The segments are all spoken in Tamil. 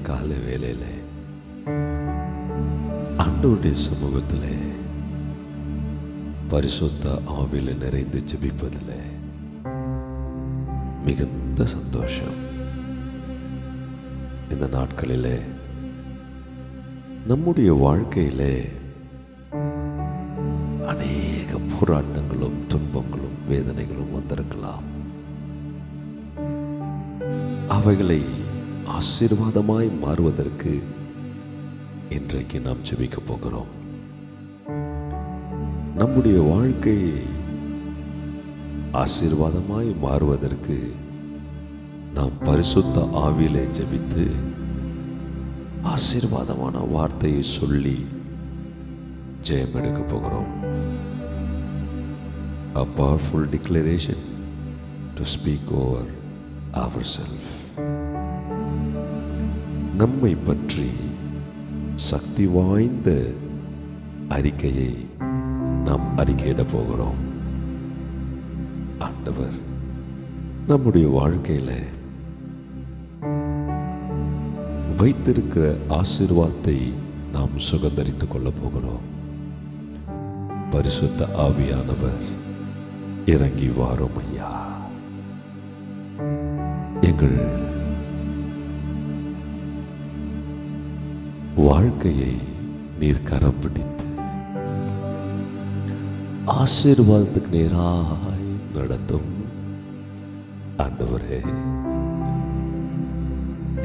காலை வேளையில ஆண்டவருடைய சமூகத்தில் பரிசுத்த ஆவியில நிறைந்து ஜெபிப்பதில் மிகுந்த சந்தோஷம். இந்த நாட்களில் நம்முடைய வாழ்க்கையிலே அநேக போராட்டங்களும் துன்பங்களும் வேதனைகளும் வந்திருக்கலாம். அவைகளை ஆசீர்வாதமாய் மாறுவதற்கு இன்றைக்கு நாம் ஜெபிக்க போகிறோம். நம்முடைய வாழ்க்கை ஆசீர்வாதமாய் மாறுவதற்கு நாம் பரிசுத்த ஆவியிலே ஜெபித்து ஆசீர்வாதமான வார்த்தையை சொல்லி ஜெயம் எடுக்க போகிறோம். A powerful declaration to speak over ourselves. நம்மை பற்றி சக்தி வாய்ந்த அறிக்கையை நாம் அறிக்கையிட போகிறோம். ஆண்டவர் நம்முடைய வாழ்க்கையில வைத்திருக்கிற ஆசீர்வாதத்தை நாம் சுகந்தரித்துக் கொள்ள போகிறோம். பரிசுத்த ஆவியானவர் இறங்கி வாரும் ஐயா. எங்கள் வாழ்க்கையை நீர் கரம் பிடித்து ஆசீர்வாதத்துக்கு நேராய் நடத்தும் ஆண்டவரே.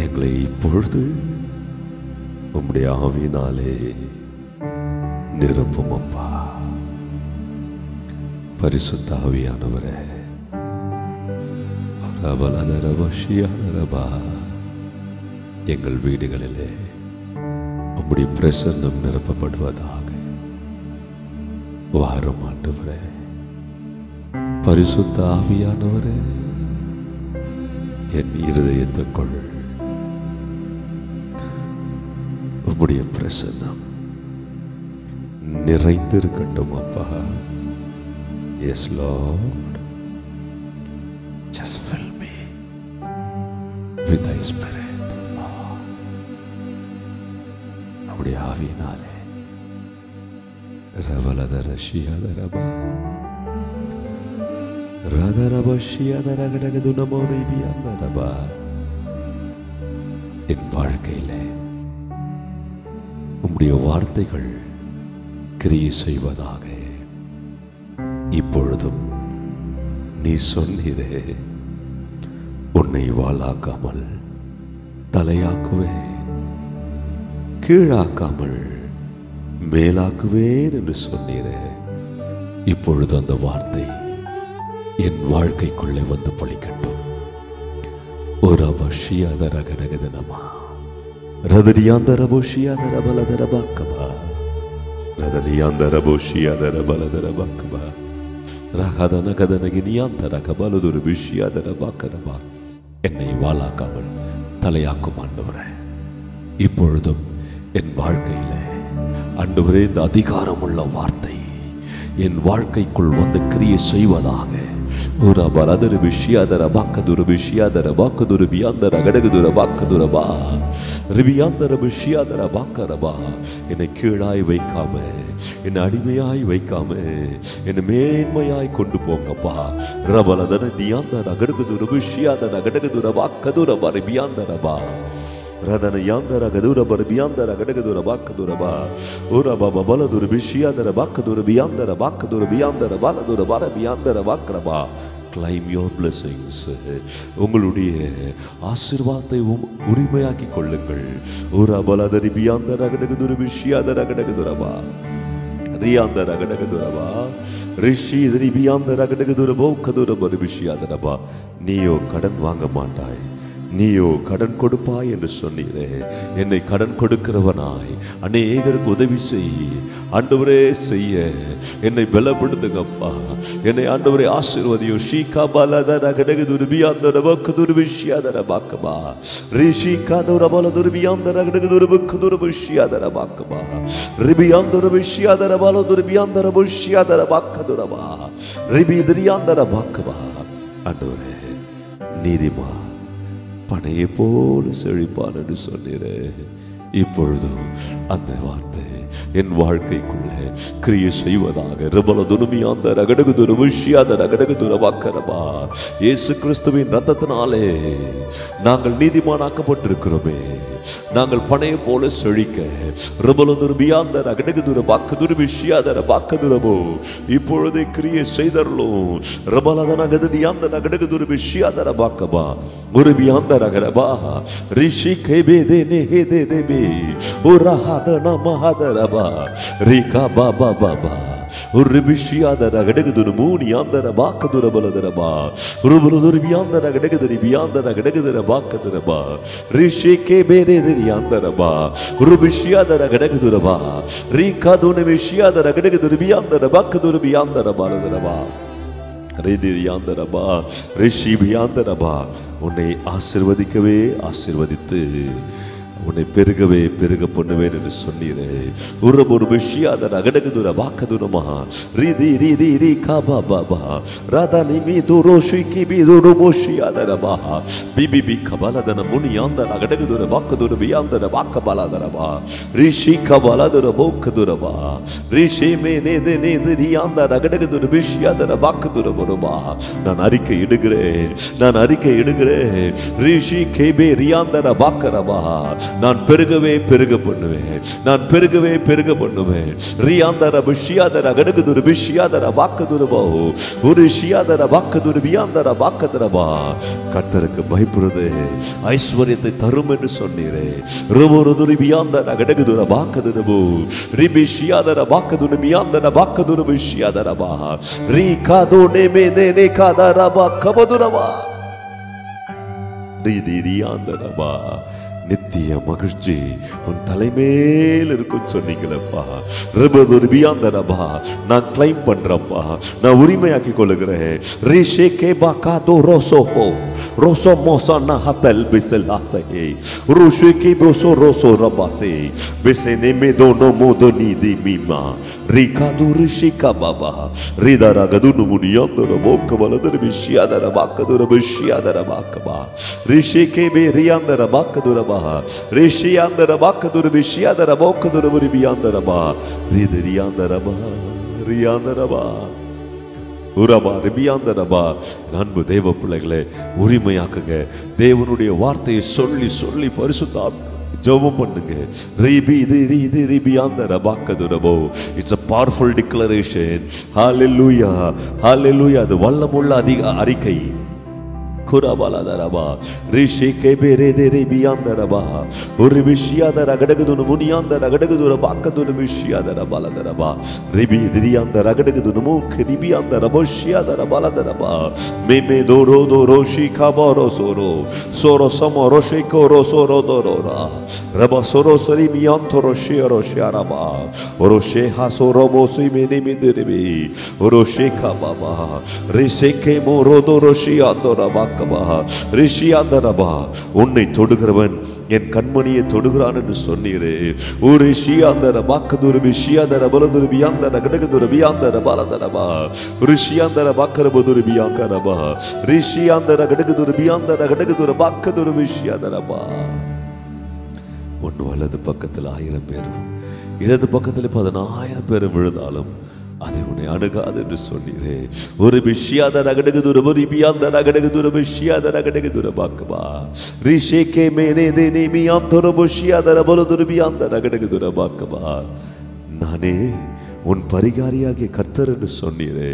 எங்களை இப்பொழுது உம்முடைய ஆவியினாலே நிரப்பும் அப்பா. பரிசுத்த ஆவியானவரே, எங்கள் வீடுகளிலே உம்முடைய பிரசன்னம் நிரப்பப்படுவதாக. வாரும் ஆண்டவரே. பரிசுத்த ஆவியானவரே, என் இருதயத்துக்குள் உம்முடைய பிரசன்னம் நிறைந்திருக்கட்டும் அப்பா. Yes Lord, just fill me with thy spirit, Lord. நம்முடைய ஆவியினாலே ரவலதரஷியதரபா ரதரபஷியதரகடகதுனமோனைபியந்தரபா. என் வாழ்க்கையிலே உம்முடைய வார்த்தைகள் கிரியை செய்வதாக. இப்பொழுதும் நீ சொன்னீரே, உன்னை வாளாக்காமல் தலையாக்குவேன், கீழாக்காமல் மேலாக்குவேன் என்று சொன்னீரே. இப்பொழுது அந்த வார்த்தை என் வாழ்க்கைக்குள்ளே வந்து பலிக்கட்டும். ஒரு அபஷியாதரகடகதனமா ரதனியாந்தரபோஷியாதரபலதரபாக்கபா ரதனியாந்தரபோஷியாதரபலதரபாக்கபா ரகதனகதனகினியாந்தரகபலதுருபிஷியாதரபாக்கதபா. என்னை வாளாக்காமல் தலையாக்கும் ஆண்டவரே. இப்பொழுதும் என் வாழ்க்கையில ஆண்டவரே, இந்த அதிகாரமுள்ள வார்த்தை என் வாழ்க்கைக்குள் வந்து கிரியை செய்வதாக. ஒரு பலதரு விஷயாதர பாக்கதுரு விஷயாதர பாக்கதுரு பியாந்தர கடகுதுர பாக்கதுரபா ரிபியாந்தர விஷயாதர பாக்கரபா. என்னை கீழாய் வைக்காம, என்னை அடிமையாய் வைக்காம, என்னை மேன்மையாய் கொண்டு போங்கப்பா. ரபலதன தியாந்தர கடகுதுரு விஷயாதர கடகுதுர பாக்கதுரபா ரிபியாந்தரபா ரதன யாந்தர கதுர பரபியாந்தர கடகதுர பாக்கதுரபா ஓரபா பலதுர விஷயாதர பாக்கதுர பியாந்தர பாக்கதுர பியாந்தர பாலதுர பரபியாந்தர பாக்கரபா. Claim your blessings. உங்களுடைய ஆசீர்வாதத்தை உரிமையாக்கி கொள்ளுங்கள். ஓரபலதரி பியாந்தர கடகதுர விஷயாதர கடகதுரபா ரியாந்தர கடகதுரபா ரிஷி பியாந்தர கடகதுர போக்கதுர பரபிஷியாதரபா. நீயோ கடன் வாங்க மாட்டாய், நீயோ கடன் கொடுப்பாய் என்று சொன்னீரே. என்னை கடன் கொடுக்கிறவனாய் அநேகருக்கு உதவி செய் ஆண்டவரே. செய்ய என்னை பலப்படுத்துங்கப்பா. என்னை ஆண்டவரே ஆசீர்வதியும். ஷீகா பலதர கடகதுரு பியாந்தர பக்கதுரு விஷயாதர பாக்கபா ரிஷிகா துர பலதுரு பியாந்தர கடகதுரு பக்கதுரு விஷயாதர பாக்கபா ரிபியாந்தர விஷயாதர பலதுரு பியாந்தர விஷயாதர பாக்கதுரபா ரிபி திரியாந்தர பாக்கபா. ஆண்டவரே, நீதிமா பனையை போல செழிப்பான் என்று சொன்னீரே. இப்பொழுதும் அந்த வார்த்தை என் வாழ்க்கைக்குள்ளே கிரியை செய்வதாக இயேசு கிறிஸ்துவின் ரத்தத்தினாலே நாங்கள் நீதிமானாக்கப்பட்டிருக்கிறோமே. நாங்கள் பனையை போல செழிக்க இப்பொழுதே கிரியை செய்தரலும் Rika baba baba Uribishiadara Gadagadu Muniandara Bakadurabaladaba Urubulubiandara Gadagadi Biandara Gadagada Bakadaba Rishike Bede Yandaraba Urubishiadara Gadagaduraba Rika Dunemishiadara Gadagadu Biandara Bakadurabiandara Baladaba Redi Yandaraba Rishi Biandaraba Une Asirvadikave Asirvadite உன்னை பெருகவே பெருக பண்ணுவேன் என்று சொன்னீரே. ஒரு விஷயாத நகடகுதுர வாக்கதுரமா ரீதி ரீதி ரீ காபா பாபா ராதா நிமி துரோஷி கிபி துருமோஷியாதரபா பிபி பி கபலதன முனியாந்த நகடகுதுர வாக்கதுர பியாந்தர வாக்கபலதரபா ரிஷி கபலதுர போக்கதுரபா ரிஷி மே நேதே நேதே ரியாந்த நகடகுதுர விஷயாதர வாக்கதுர வருமா. நான் அறிக்கை இடுகிறேன், நான் அறிக்கை இடுகிறேன். ரிஷி கேபே ரியாந்தர வாக்கரபா நான் பெருகவே பெருக பண்ணுவேன், நான் பெருகவே பெருக பண்ணுவேன். ரியாந்தர விஷயாதர கடகுதுர விஷயாதர வாக்கதுரபா ஒரு ஷியாதர வாக்கதுர பியாந்தர வாக்கதரபா. கர்த்தருக்கு பயப்படுறது ஐஸ்வர்யத்தை தரும் என்று சொன்னீரே. ரோபோருதுரி பியாந்தர கடகுதுர வாக்கதுரபு ரிபி ஷியாதர வாக்கதுர பியாந்தர வாக்கதுர விஷயாதரபா ரி காதோ நேமே நேனே காதரபா கபதுரபா ரிதி ரியாந்தரபா. நித்திய மகிழ்ச்சி உன் தலைமேல் இருக்கும் சொன்னீங்களப்பா. ரபதுர்பியாந்தரபா நான் கிளைம் பண்றப்பா, நான் உரிமையாக்கி கொள்ளுகிறேன். ரிஷே கேபா காதோ ரோசோஹோ ரோசோ மோசானா ஹதல் பிசலாசே ருஷே கேபோசோ ரோசோ ரபாசே பிசனே மேதோனோ மோதோனி திமிமா ரிகாது ரிஷிகா பாபா ரிதாரா கதுனு முனியாந்தர போக்கவலதர விஷயாதர பாக்கதுர விஷயாதர பாக்கபா ரிஷே கேபே ரியாந்தர பாக்கதுரபா ரிஷியாந்தர பாக்கதுர விஷயாதர போக்கதுர விரியாந்தரபா ரிதரியாந்தரபா ரியாந்தரபா உரபா ரிபியாந்தரபா. அன்பு தேவ பிள்ளைகளே, உரிமையாக்குங்க. தேவனுடைய வார்த்தையை சொல்லி சொல்லி பரிசுத்த ஜெபம் பண்ணுங்க. ரிபி ரிதி ரிதி ரிபியாந்தர பாக்கதுரபோ. It's a powerful declaration. hallelujah hallelujah. அது வல்லமுள்ள அறிக்கை. குரபாலதரபா ரிஷி கேபேரே தேரே பியாந்தரபா ஒரு விஷயாதர கடகுதுனு முனியாந்தர கடகுதுர பாக்கதுன விஷயாதர பாலதரபா ரிபி திரியாந்தர கடகுதுனு மூக் ரிபியாந்தர போஷியாதர பாலதரபா மேமே தோரோ தோரோ ஷிகாபோரோ சோரோ சோரோ சமோரோ ஷிகோரோ சோரோ தோரோரா ரபா சோரோ சரி மியாந்தரோ ஷியரோ ஷியாரபா ஒரு ஷேஹா சோரோ போசி மேனி மிதிரிபி ஒரு ஷேகா பாபா ரிஷேகே மோரோ தோரோ ஷியாந்தரபா ரிஷியாந்தரபா. உன்னை தொடுகிறவன் என் கண்மணியை தொடுகிறான் என்று சொன்னீரே. ஒரு ஷியாந்தர பாக்கதுர விஷயாதர பலதுர பியாந்தர கடகுதுர பியாந்தர பாலதரபா ரிஷியாந்தர பாக்கரபதுர பியாங்கரபா ரிஷியாந்தர கடகுதுர பியாந்தர கடகுதுர பாக்கதுர விஷயாதரபா. ஒன்று வலது பக்கத்தில் 1000 பேரும் இடது பக்கத்தில் 10000 பேரும் விழுந்தாலும் அதை உன்னை அணுகாது என்று சொன்னீரே. ஒரு விஷயாத நகடுகுதுர ஒரு பியாந்த நகடுகுதுர விஷயாத நகடுகுதுர பாக்கபா ரிஷேகே மேனே தேனே மியாந்தர விஷயாதர பலதுர பியாந்த நகடுகுதுர பாக்கபா. நானே உன் பரிகாரியாகிய கர்த்தர் என்று சொன்னீரே.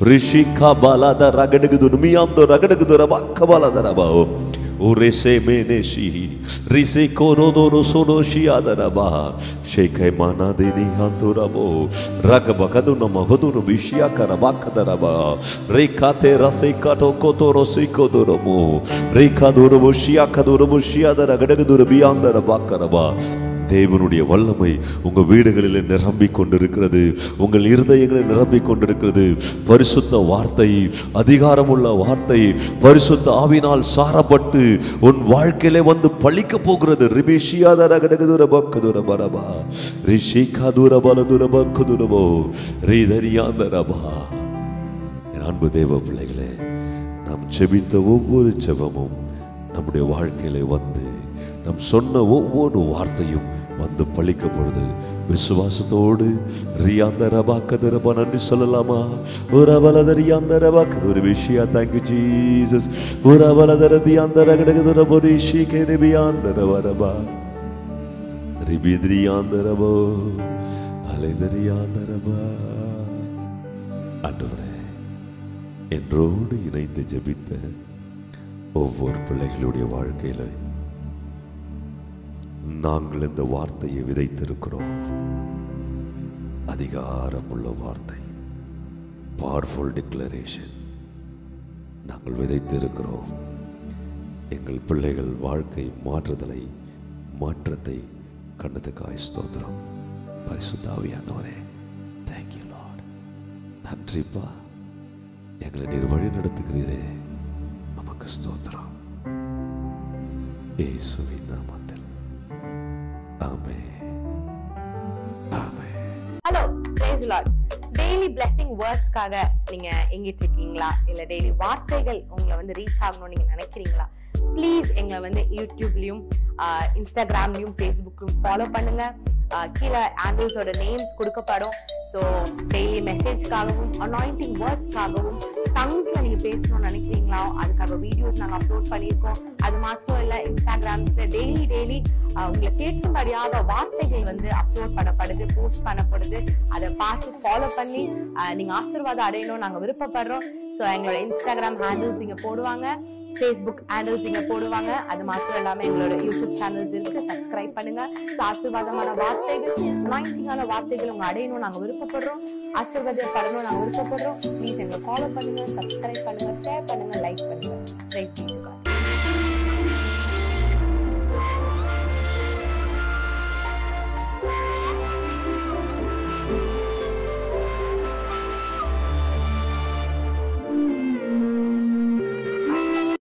Rishika பாலாத ரகடுகுதுர மியாந்த ரகடுகுதுர பாக்கபாலதரபா Urese meneshi rise korodoro sonoshi adaraba sheke mana deni hanturabo rakabakaduna mahoduru bishya karabakadaraba rekate rase kato kotoro sikodoromo rekaduru bushya kaduru bushya daragadagaduru biyandara bakaraba. தேவனுடைய வல்லமை உங்க வீடுகளில் நிரம்பிக் கொண்டிருக்கிறது, உங்கள் இருதயங்களில் நிரம்பிக் கொண்டிருக்கிறது. பரிசுத்த வார்த்தை, அதிகாரமுள்ள வார்த்தை, பரிசுத்த ஆவினால் சாரப்பட்டு உன் வாழ்க்கையிலே வந்து பழிக்க போகிறது. ரிபிஷியாதர கடகதுர பக்கதுர பரபா ரிஷிகாதுர பலதுர பக்கதுரபோ ரிதரியாந்தரபா. என் அன்பு தேவ பிள்ளைகளே, நாம் ஜெபித்த ஒவ்வொரு ஜெபமும் நம்முடைய வாழ்க்கையில வந்து நம் சொன்ன ஒவ்வொரு வார்த்தையும் வந்து பழிக்கும் பொழுது விசுவாசத்தோடு ரியாந்தரபாக்கதரபா நன்றி சொல்லலாமா? ஒரு அவலதரியாந்தரபாக்க ஒரு விஷயம். Thank you Jesus. ஒரு அவலதரதியாந்தர கடகதர பொரிஷி கேரிபியாந்தரவரபா ரிபித்ரியாந்தரபோ அலைதரியாந்தரபா. ஆண்டவரே, என்றோடு இணைந்து ஜெபித்த ஒவ்வொரு பிள்ளைகளுடைய வாழ்க்கையில நாங்கள் இந்த வார்த்தையை விதைத்திருக்கிறோம். அதிகாரமுள்ள வார்த்தை, பவர்ஃபுல் டிக்ளரேஷன் நாங்கள் விதைத்திருக்கிறோம். எங்கள் பிள்ளைகள் வாழ்க்கை மாற்றத்தை கண்டதுக்காய் ஸ்தோத்திரம். பரிசுத்த ஆவியானவரே, தேங்க்யூ லார்ட். நன்றிப்பா, எங்களை நீர் வழி நடத்துகிறீரே, நமக்கு ஸ்தோத்திரம். இயேசுவின் நாமத்தில் ஆமென். ஆமென். Hello, praise the Lord. Daily blessing வேர்ட்ஸ்க்காக நீங்க எங்கிட்டு இருக்கீங்களா? இல்ல டெய்லி வார்த்தைகள் உங்களை வந்து ரீச் ஆகணும்னு நீங்க நினைக்கிறீங்களா? ப்ளீஸ் எங்களை வந்து யூடியூப்லயும் இன்ஸ்டாகிராம்லயும் ஃபேஸ்புக்லயும் ஃபாலோ பண்ணுங்க. கீழே ஹேண்டில்ஸோட நேம்ஸ் கொடுக்கப்படும். ஸோ டெய்லி மெசேஜ்க்காகவும் அனாயிண்டிங் வேர்ட்ஸ்க்காகவும் டங்ஸ்ல நீங்க பேசணும்னு நினைக்கிறீங்களா? அதுக்காக வீடியோஸ் நாங்கள் அப்லோட் பண்ணியிருக்கோம். அது மாத்திரம் இல்லை, இன்ஸ்டாகிராம்ஸ்ல டெய்லி உங்களை கேட்கும்படியாக வார்த்தைகள் வந்து அப்லோட் பண்ணப்படுது, போஸ்ட் பண்ணப்படுது. அதை பார்த்து ஃபாலோ பண்ணி நீங்க ஆசீர்வாதம் அடையணும் நாங்கள் விருப்பப்படுறோம். ஸோ எங்களோட இன்ஸ்டாகிராம் ஹேண்டில்ஸ் இங்க போடுவாங்க, ஃபேஸ்புக் ஹேண்டில்ஸ் இங்க போடுவாங்க. அது மாத்திரம் இல்லாம எங்களோட யூடியூப் சேனல்ஸ் இருக்கு, சப்ஸ்கிரைப் பண்ணுங்க. ஆசீர்வாதமான வார்த்தைகள், அனாயிண்டிங்கான வார்த்தைகள் உங்க அடையணும் நாங்க விருப்பப்படுறோம். ஆசீர்வாதப்படணும் நாங்க விருப்பப்படுறோம். ப்ளீஸ் எங்களை ஃபாலோ பண்ணுங்க, சப்ஸ்கிரைப் பண்ணுங்க, ஷேர் பண்ணுங்க, லைக் பண்ணுங்க. Praise be to God.